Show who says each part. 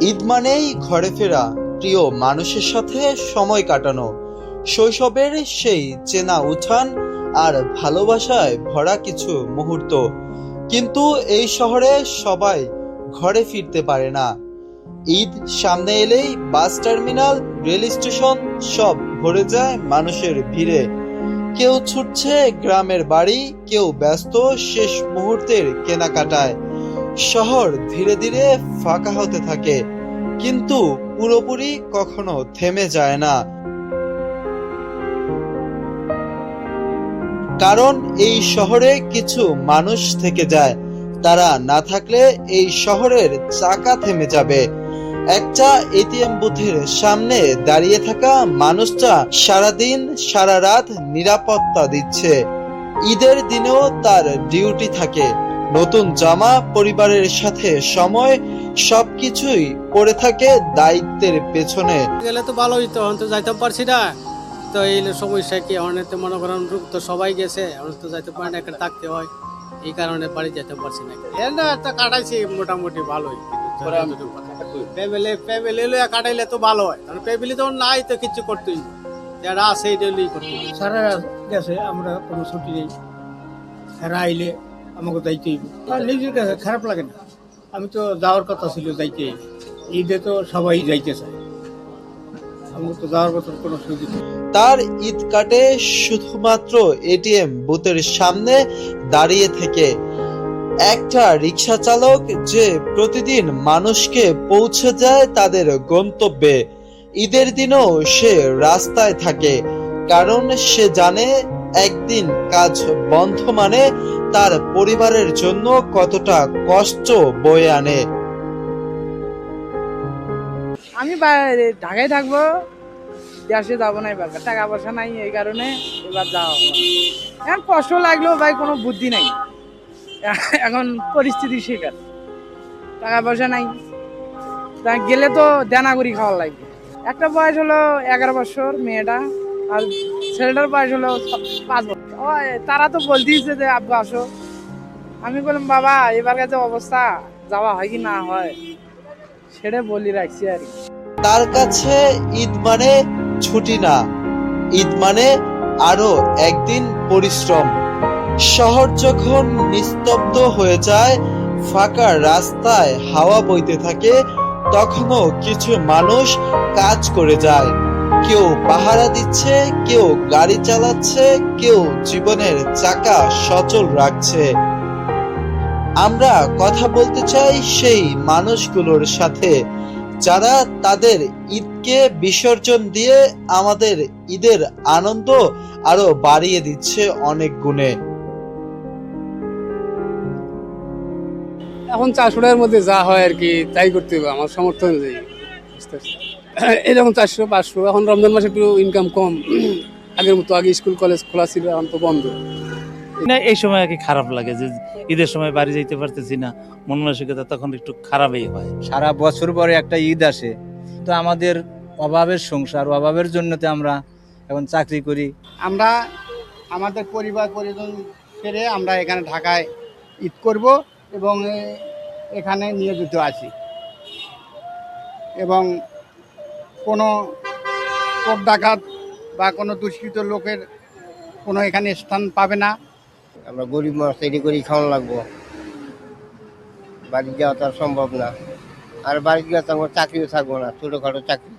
Speaker 1: ঈদ মানেই ঘরে ফেরা প্রিয় মানুষের সাথে সময় কাটানো, শৈশবের সেই চেনা উঠান আর ভালোবাসায় ভরা কিছু মুহূর্ত। কিন্তু এই শহরে সবাই ঘরে ফিরতে পারে না। ঈদ সামনে এলেই বাস টার্মিনাল, রেল স্টেশন সব ভরে যায় মানুষের ভিড়ে। কেউ ছুটছে গ্রামের বাড়ি, কেউ ব্যস্ত শেষ মুহূর্তের কেনাকাটায়। শহর ধীরে ধীরে ফাঁকা হতে থাকে, কিন্তু পুরোপুরি কখনো থেমে যায় না। কারণ এই শহরে কিছু মানুষ থেকে যায়, তারা না থাকলে এই শহরের চাকা থেমে যাবে। একটা এটিএম বুথের সামনে দাঁড়িয়ে থাকা মানুষটা সারাদিন সারা রাত নিরাপত্তা দিচ্ছে। ঈদের দিনেও তার ডিউটি থাকে, নতুন জামা, পরিবারের সাথে সময়, সবকিছুই পড়ে থাকে দায়িত্বের পেছনে।
Speaker 2: গেলে তো ভালো হইতো, এখন তো যাইতে পারছি না। তো এই সমস্যা কি, অনেক তো মনে করেন রূপ তো সবাই গেছে, এখন তো যাইতে পারে না, একটা থাকতে হয়, এই কারণে বাড়ি যেতে পারছি না। একটা কাটাইছি মোটামুটি ভালোই, ফ্যামিলি কাটাইলে তো ভালো হয়, কারণ ফ্যামিলি তো নাই, তো কিছু করতেই যারা আছে এইটাই করতে।
Speaker 3: সারা গেছে, আমরা কোনো ছুটি নেই, এরা আইলে আমাকে যাইতেই, নিজের কাছে খারাপ লাগে না। আমি তো যাওয়ার কথা ছিল, যাইতে ঈদে তো সবাই যাইতে চায়, আমাকে তো যাওয়ার কথা কোনো সুযোগ নেই।
Speaker 1: তার ঈদ কাটে শুধুমাত্র এটিএম বুথের সামনে দাঁড়িয়ে থেকে। একটা রিক্সা চালক যে প্রতিদিন মানুষকে পৌঁছে যায় তাদের গন্তব্যে। ঈদের দিনও সে রাস্তায় থাকে, কারণ সে জানে একদিন কাজ বন্ধ মানে তার পরিবারের জন্য কতটা কষ্ট বয়ে আনে।
Speaker 4: আমি ঢাকায় থাকবো, দেশে যাবো না, এবার টাকা পয়সা নাই, এই কারণে এবার যাওয়া হবে। এখন কষ্ট লাগলেও ভাই কোনো বুদ্ধি নাই, এখন পরিস্থিতি শিকার, টাকা পয়সা নাই, তা গেলে তো দেনা করি খাওয়া লাগবে। একটা বয়স হলো 11 বছর মেয়েটা, আর ছেলেটার বয়স হলো 5 বছর। তারা তো বলতেইছে যে আব্বু আসো। আমি বললাম বাবা এবার কাছে অবস্থা, যাওয়া হয় কি না হয় সেটা বলি রাখছি আর কি।
Speaker 1: তার কাছে ঈদ মানে ছুটি না, ঈদ মানে আরো একদিন পরিশ্রম। শহর যখন নিস্তব্ধ হয়ে যায়, ফাঁকা রাস্তায় হাওয়া বইতে থাকে, তখনও কিছু মানুষ কাজ করে যায়। কেউ পাহারা দিচ্ছে, কেউ গাড়ি চালাচ্ছে, কেউ জীবনের চাকা সচল রাখছে। আমরা কথা বলতে চাই সেই মানুষগুলোর সাথে, যারা তাদের ঈদকে বিসর্জন দিয়ে আমাদের ঈদের আনন্দ আরো বাড়িয়ে দিচ্ছে অনেক গুণে।
Speaker 2: এখন 400 টাকার মধ্যে যা হয় আর কি তাই করতে হবে, আমার সমর্থন অনুযায়ী। এরকম 400-500। এখন রমজান মাসে একটু ইনকাম কম, আগের মতো, আগে স্কুল কলেজ খোলা ছিল, এখন তো বন্ধ।
Speaker 5: না, এই সময় আর কি খারাপ লাগে যে ঈদের সময় বাড়ি যাইতে পারতেছি না, মন মানসিকতা তখন একটু খারাপই হয়।
Speaker 6: সারা বছর পরে একটা ঈদ আসে, তো আমাদের অভাবের সংসার, অভাবের জন্য তো আমরা এখন চাকরি করি।
Speaker 3: আমরা আমাদের পরিবার পরিজন ছেড়ে আমরা এখানে ঢাকায় ঈদ করব এবং এখানে নিয়োজিত আছি, এবং কোনো চোর ডাকাত বা কোনো দুষ্কৃত লোকের কোনো এখানে স্থান পাবে না।
Speaker 7: আমরা গরিব মানুষ, তৈরি করি খাওয়ানো লাগবো, বাড়ি যাওয়া তো আর সম্ভব না। আর বাড়ি গিয়ে তো আমার চাকরিও থাকবো না, ছোটোখাটো চাকরি।